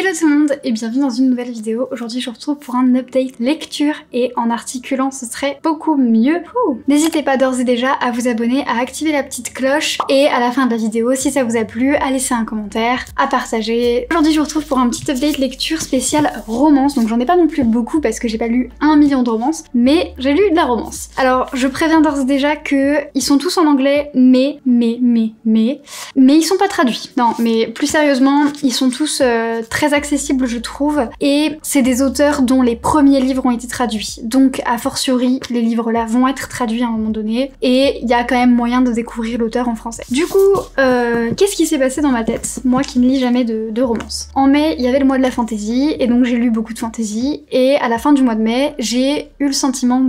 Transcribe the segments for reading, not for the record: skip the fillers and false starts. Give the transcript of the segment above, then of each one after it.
Hello tout le monde et bienvenue dans une nouvelle vidéo. Aujourd'hui je vous retrouve pour un update lecture et en articulant ce serait beaucoup mieux. N'hésitez pas d'ores et déjà à vous abonner, à activer la petite cloche et à la fin de la vidéo, si ça vous a plu, à laisser un commentaire, à partager. Aujourd'hui je vous retrouve pour un petit update lecture spécial romance, donc j'en ai pas non plus beaucoup parce que j'ai pas lu 1 million de romances, mais j'ai lu de la romance. Alors je préviens d'ores et déjà que ils sont tous en anglais, mais ils sont pas traduits. Non, mais plus sérieusement, ils sont tous très accessibles je trouve, et c'est des auteurs dont les premiers livres ont été traduits. Donc a fortiori, les livres là vont être traduits à un moment donné, et il y a quand même moyen de découvrir l'auteur en français. Du coup, qu'est-ce qui s'est passé dans ma tête, moi qui ne lis jamais de romance? En mai, il y avait le mois de la fantasy, et donc j'ai lu beaucoup de fantasy, et à la fin du mois de mai, j'ai eu le sentiment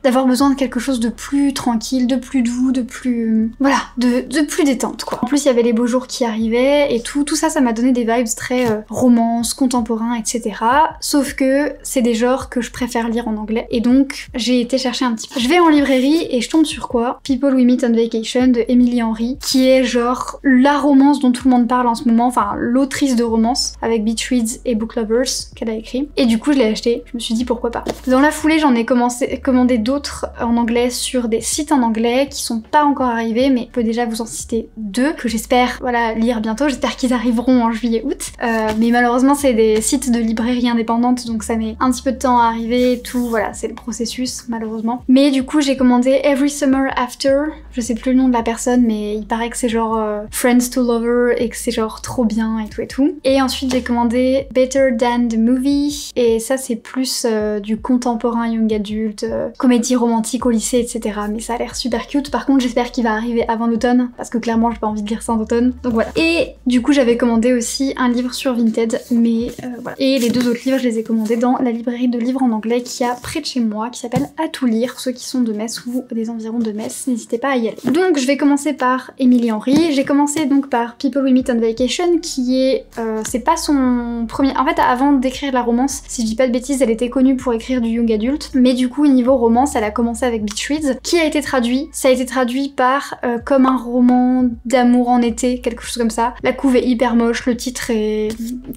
d'avoir besoin de quelque chose de plus tranquille, de plus doux, de plus... voilà, de plus détente quoi. En plus, il y avait les beaux jours qui arrivaient, et tout ça, ça m'a donné des vibes très romance, contemporain, etc. Sauf que c'est des genres que je préfère lire en anglais, et donc j'ai été chercher un petit peu. Je vais en librairie et je tombe sur quoi? People We Meet on Vacation de Emily Henry, qui est genre la romance dont tout le monde parle en ce moment, enfin l'autrice de romance, avec Beach Reads et Book Lovers qu'elle a écrit. Et du coup je l'ai acheté, je me suis dit pourquoi pas. Dans la foulée j'en ai commandé d'autres en anglais sur des sites en anglais qui sont pas encore arrivés, mais je peux déjà vous en citer deux que j'espère lire bientôt. J'espère qu'ils arriveront en juillet-août. Mais malheureusement c'est des sites de librairie indépendante, donc ça met un petit peu de temps à arriver et tout, voilà, c'est le processus malheureusement. Mais du coup j'ai commandé Every Summer After, je sais plus le nom de la personne, mais il paraît que c'est genre Friends to Lover et que c'est genre trop bien et tout et tout. Et ensuite j'ai commandé Better Than the Movie, et ça c'est plus du contemporain young adulte, comédie romantique au lycée, etc. Mais ça a l'air super cute. Par contre j'espère qu'il va arriver avant l'automne, parce que clairement j'ai pas envie de lire ça en automne, donc voilà. Et du coup j'avais commandé aussi un livre sur Vinted, mais voilà. Et les deux autres livres, je les ai commandés dans la librairie de livres en anglais qui a près de chez moi, qui s'appelle À tout lire. Ceux qui sont de Metz ou des environs de Metz, n'hésitez pas à y aller. Donc je vais commencer par Emily Henry. J'ai commencé donc par People We Meet on Vacation, qui est... c'est pas son premier... En fait, avant d'écrire la romance, si je dis pas de bêtises, elle était connue pour écrire du young adulte, mais du coup, niveau romance, elle a commencé avec Beach Reads, qui a été traduit. Ça a été traduit par comme un roman d'amour en été, quelque chose comme ça. La couve est hyper moche, le titre est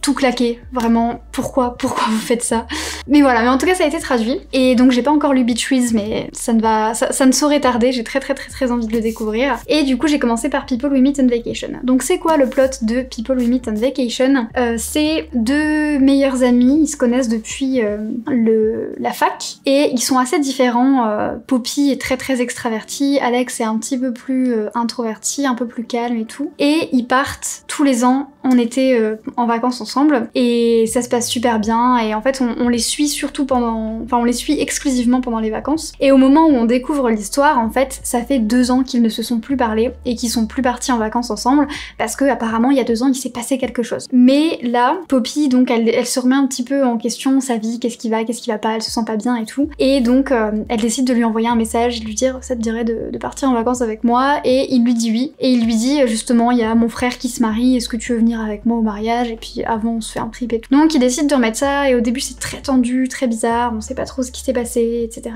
tout claqué, vraiment, pourquoi vous faites ça? Mais voilà, mais en tout cas ça a été traduit, et donc j'ai pas encore lu Beach Reads, mais ça ne saurait tarder, j'ai très envie de le découvrir. Et du coup j'ai commencé par People We Meet on Vacation. Donc c'est quoi le plot de People We Meet on Vacation? C'est deux meilleurs amis, ils se connaissent depuis la fac, et ils sont assez différents. Poppy est très extravertie, Alex est un petit peu plus introverti, un peu plus calme et tout, et ils partent tous les ans en été en vacances ensemble, et ça se passe super bien, et en fait on les suit surtout on les suit exclusivement pendant les vacances, et au moment où on découvre l'histoire, en fait ça fait 2 ans qu'ils ne se sont plus parlé et qu'ils sont plus partis en vacances ensemble, parce que apparemment il y a 2 ans il s'est passé quelque chose. Mais là, Poppy donc elle se remet un petit peu en question, sa vie, qu'est-ce qui va pas, elle se sent pas bien et tout, et donc elle décide de lui envoyer un message, de lui dire ça te dirait de partir en vacances avec moi, et il lui dit oui, et il lui dit justement il y a mon frère qui se marie, est-ce que tu veux venir avec moi au mariage, et puis avant on se fait un trip et tout. Donc il décide de remettre ça, et au début c'est très tendu, très bizarre, on sait pas trop ce qui s'est passé, etc.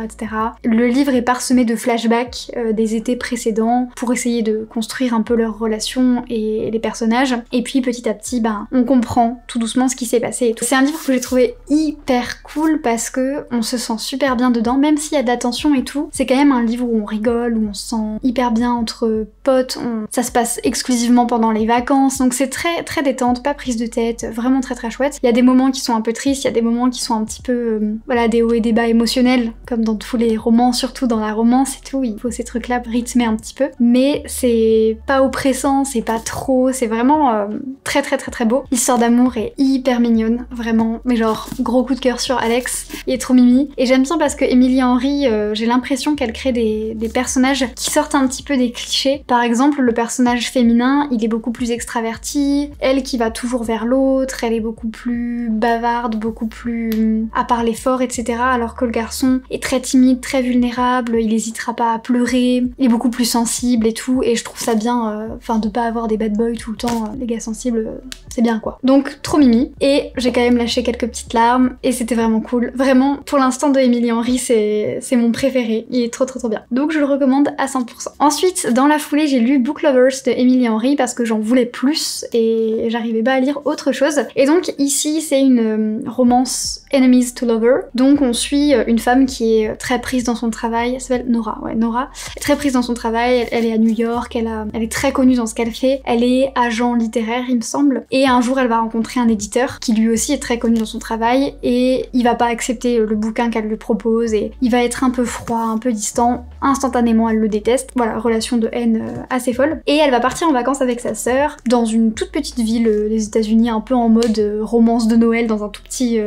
Le livre est parsemé de flashbacks des étés précédents pour essayer de construire un peu leur relation et les personnages, et puis petit à petit on comprend tout doucement ce qui s'est passé et tout. C'est un livre que j'ai trouvé hyper cool parce que on se sent super bien dedans, même s'il y a de la tension et tout, c'est quand même un livre où on rigole, où on se sent hyper bien entre potes, ça se passe exclusivement pendant les vacances, donc c'est très détente, pas prise de tête, vraiment très chouette. Il y a des moments qui sont un peu tristes, il y a des moments qui sont un petit peu voilà, des hauts et des bas émotionnels, comme dans tous les romans, surtout dans la romance et tout, il faut ces trucs là rythmer un petit peu, mais c'est pas oppressant, c'est pas trop, c'est vraiment très beau. L'histoire d'amour est hyper mignonne, vraiment, mais genre gros coup de cœur sur Alex, il est trop mimi, et j'aime bien parce que Emily Henry, j'ai l'impression qu'elle crée des personnages qui sortent un petit peu des clichés. Par exemple, le personnage féminin, il est beaucoup plus extraverti, elle qui va toujours vers l'autre, elle est beaucoup plus bavarde, beaucoup plus à parler fort, etc. Alors que le garçon est très timide, très vulnérable, il hésitera pas à pleurer, il est beaucoup plus sensible et tout, et je trouve ça bien, de pas avoir des bad boys tout le temps, les gars sensibles, c'est bien quoi. Donc trop mimi, et j'ai quand même lâché quelques petites larmes, et c'était vraiment cool. Vraiment, pour l'instant de Emily Henry, c'est mon préféré, il est trop bien. Donc je le recommande à 100%. Ensuite, dans la foulée, j'ai lu Book Lovers de Emily Henry parce que j'en voulais plus, et et j'arrivais pas à lire autre chose. Et donc ici c'est une romance enemies to lover, donc on suit une femme qui est très prise dans son travail, elle s'appelle Nora, ouais Nora, elle est très prise dans son travail, elle est à New York, elle est très connue dans ce qu'elle fait, elle est agent littéraire il me semble, et un jour elle va rencontrer un éditeur qui lui aussi est très connu dans son travail et il va pas accepter le bouquin qu'elle lui propose et il va être un peu froid, un peu distant, instantanément elle le déteste, voilà, relation de haine assez folle, et elle va partir en vacances avec sa sœur dans une toute petite ville des États-Unis, un peu en mode romance de Noël dans un tout petit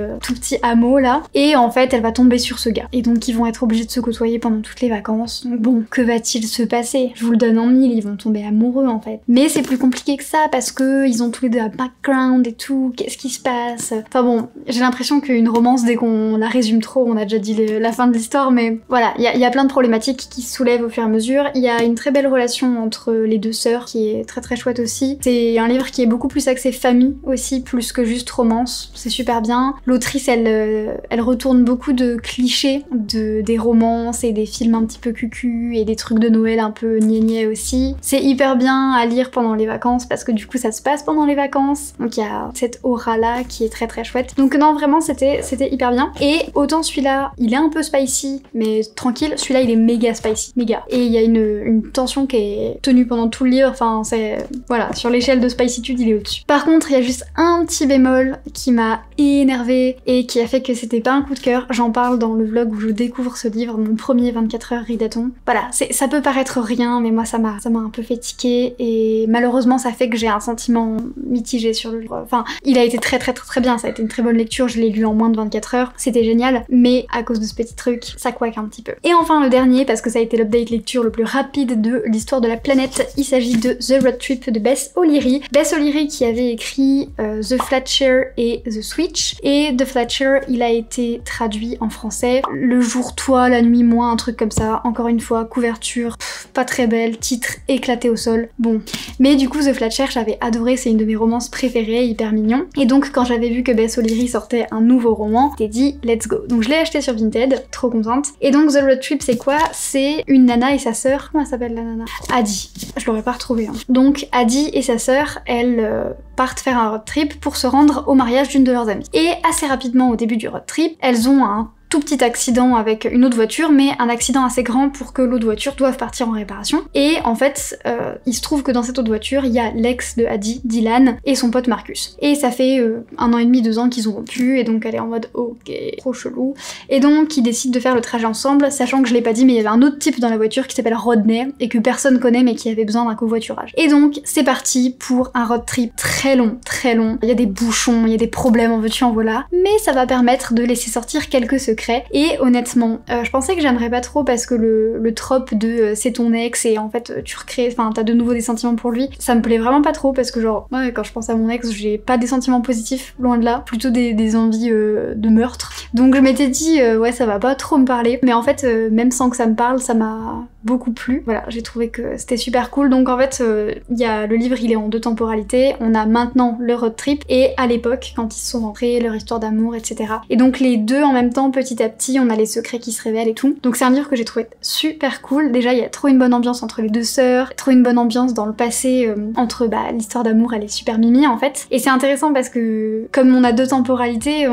hameau là, et en fait elle va tomber sur ce gars, et donc ils vont être obligés de se côtoyer pendant toutes les vacances. Donc bon, que va-t-il se passer? Je vous le donne en mille, ils vont tomber amoureux en fait. Mais c'est plus compliqué que ça parce que ils ont tous les deux un background et tout, qu'est-ce qui se passe? Enfin bon, j'ai l'impression qu'une romance, dès qu'on la résume trop, on a déjà dit la fin de l'histoire, mais voilà, il y a plein de problématiques qui se soulèvent au fur et à mesure. Il y a une très belle relation entre les deux sœurs qui est très très chouette aussi. C'est un livre qui est beaucoup plus axé famille aussi, plus que juste romance. C'est super bien. L'autrice, elle retourne beaucoup de clichés des romances et des films un petit peu cucu et des trucs de Noël un peu gnégné aussi. C'est hyper bien à lire pendant les vacances parce que du coup ça se passe pendant les vacances. Donc il y a cette aura là qui est très très chouette. Donc non, vraiment c'était hyper bien. Et autant celui-là, il est un peu spicy, mais tranquille, celui-là il est méga spicy, méga. Et il y a une tension qui est tenue pendant tout le livre, enfin c'est... Voilà, sur l'échelle de spicitude il est au-dessus. Par contre, il y a juste un petit bémol qui m'a énervée et qui a fait que c'était pas un coup de cœur. J'en parle dans le vlog où je découvre ce livre, mon premier 24 heures readathon. Voilà, ça peut paraître rien, mais moi ça m'a un peu fait tiquer et malheureusement ça fait que j'ai un sentiment mitigé sur le livre. Enfin, il a été très bien, ça a été une très bonne lecture, je l'ai lu en moins de 24 heures, c'était génial, mais à cause de ce petit truc, ça couaque un petit peu. Et enfin le dernier, parce que ça a été l'update lecture le plus rapide de l'histoire de la planète, il s'agit de The Road Trip de Bess O'Leary. Bess O'Leary qui avait écrit The Flatshare et The Switch, et The Flatshare il a été traduit en français, Le jour toi, la nuit moi, un truc comme ça, encore une fois, couverture, pas très belle, titre éclaté au sol, bon. Mais du coup The Flatshare j'avais adoré, c'est une de mes romances préférées, hyper mignon, et donc quand j'avais vu que Bess O'Leary sortait un nouveau roman, j'ai dit let's go. Donc je l'ai acheté sur Vinted, trop contente. Et donc The Road Trip c'est quoi? C'est une nana et sa sœur, comment elle s'appelle la nana? Addie, je l'aurais pas retrouvée hein. Donc Addie et sa sœur, elles partent faire un road trip pour se rendre au mariage d'une de leurs amies. Et assez rapidement au début du road trip, elles ont un tout petit accident avec une autre voiture, mais un accident assez grand pour que l'autre voiture doive partir en réparation. Et en fait, il se trouve que dans cette autre voiture, il y a l'ex de Addie, Dylan, et son pote Marcus. Et ça fait 1 an et demi, 2 ans qu'ils ont rompu, et donc elle est en mode ok, trop chelou. Et donc ils décident de faire le trajet ensemble, sachant que je l'ai pas dit, mais il y avait un autre type dans la voiture qui s'appelle Rodney, et que personne connaît, mais qui avait besoin d'un covoiturage. Et donc c'est parti pour un road trip très long, très long. Il y a des bouchons, il y a des problèmes, en veux-tu en voilà, mais ça va permettre de laisser sortir quelques secrets. Et honnêtement, je pensais que j'aimerais pas trop parce que le trope de c'est ton ex et en fait tu recrées, enfin t'as de nouveau des sentiments pour lui, ça me plaît vraiment pas trop parce que genre, ouais, quand je pense à mon ex, j'ai pas des sentiments positifs, loin de là, plutôt des envies de meurtre. Donc je m'étais dit, ouais ça va pas trop me parler, mais en fait, même sans que ça me parle, ça m'a beaucoup plu. Voilà, j'ai trouvé que c'était super cool. Donc en fait, le livre il est en 2 temporalités. On a maintenant le road trip et à l'époque, quand ils se sont rentrés, leur histoire d'amour, etc. Et donc les deux en même temps, petit à petit, on a les secrets qui se révèlent et tout. Donc c'est un livre que j'ai trouvé super cool. Déjà, il y a trop une bonne ambiance entre les deux sœurs, trop une bonne ambiance dans le passé, entre l'histoire d'amour, elle est super mimi en fait. Et c'est intéressant parce que comme on a 2 temporalités,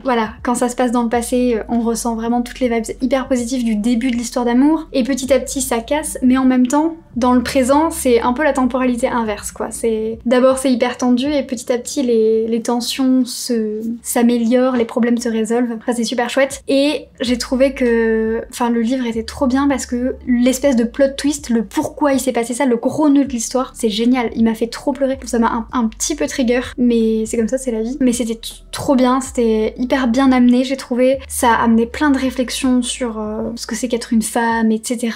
voilà, quand ça se passe dans le passé, on ressent vraiment toutes les vibes hyper positives du début de l'histoire d'amour. Et petit à petit, ça casse, mais en même temps, dans le présent, c'est un peu la temporalité inverse, quoi. D'abord, c'est hyper tendu, et petit à petit, les tensions s'améliorent, les problèmes se résolvent. Ça, c'est super chouette. Et j'ai trouvé que... Enfin, le livre était trop bien parce que l'espèce de plot twist, le pourquoi il s'est passé ça, le gros nœud de l'histoire, c'est génial. Il m'a fait trop pleurer. Ça m'a un petit peu trigger, mais c'est comme ça, c'est la vie. Mais c'était trop bien, c'était hyper bien amené, j'ai trouvé. Ça a amené plein de réflexions sur ce que c'est qu'être une femme, etc.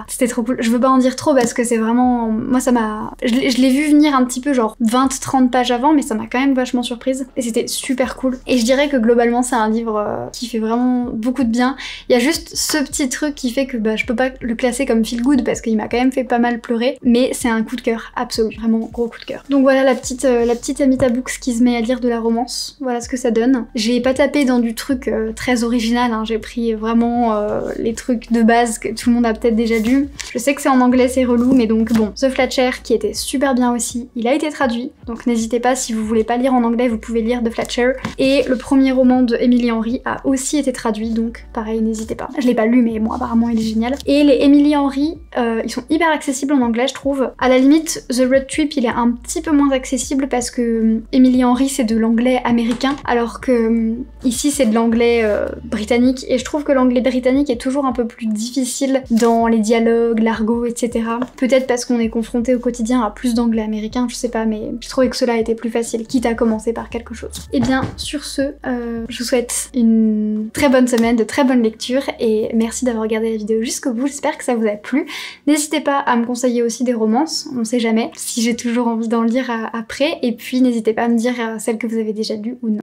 C'était trop cool. Je veux pas en dire trop parce que c'est vraiment... Moi ça m'a... Je l'ai vu venir un petit peu genre 20-30 pages avant, mais ça m'a quand même vachement surprise et c'était super cool. Et je dirais que globalement c'est un livre qui fait vraiment beaucoup de bien. Il y a juste ce petit truc qui fait que je peux pas le classer comme feel good parce qu'il m'a quand même fait pas mal pleurer, mais c'est un coup de cœur absolu, vraiment gros coup de cœur. Donc voilà la petite Amita Books qui se met à lire de la romance, voilà ce que ça donne. J'ai pas tapé dans du truc très original, hein. J'ai pris vraiment les trucs de base que tout le monde a peut-être déjà lu. Je sais que c'est en anglais, c'est relou, mais donc bon, The Flatcher qui était super bien aussi, il a été traduit, donc n'hésitez pas, si vous voulez pas lire en anglais, vous pouvez lire The Flatcher. Et le premier roman de Emily Henry a aussi été traduit, donc pareil, n'hésitez pas. Je l'ai pas lu, mais bon, apparemment il est génial. Et les Emily Henry, ils sont hyper accessibles en anglais, je trouve. À la limite, The Road Trip, il est un petit peu moins accessible parce que Emily Henry, c'est de l'anglais américain, alors que ici, c'est de l'anglais britannique. Et je trouve que l'anglais britannique est toujours un peu plus difficile dans les dialogues, l'argot, etc. Peut-être parce qu'on est confronté au quotidien à plus d'anglais américain, je sais pas, mais je trouvais que cela était plus facile, quitte à commencer par quelque chose. Et bien, sur ce, je vous souhaite une très bonne semaine, de très bonnes lectures, et merci d'avoir regardé la vidéo jusqu'au bout, j'espère que ça vous a plu. N'hésitez pas à me conseiller aussi des romances, on sait jamais, si j'ai toujours envie d'en lire après, et puis n'hésitez pas à me dire celles que vous avez déjà lues ou non.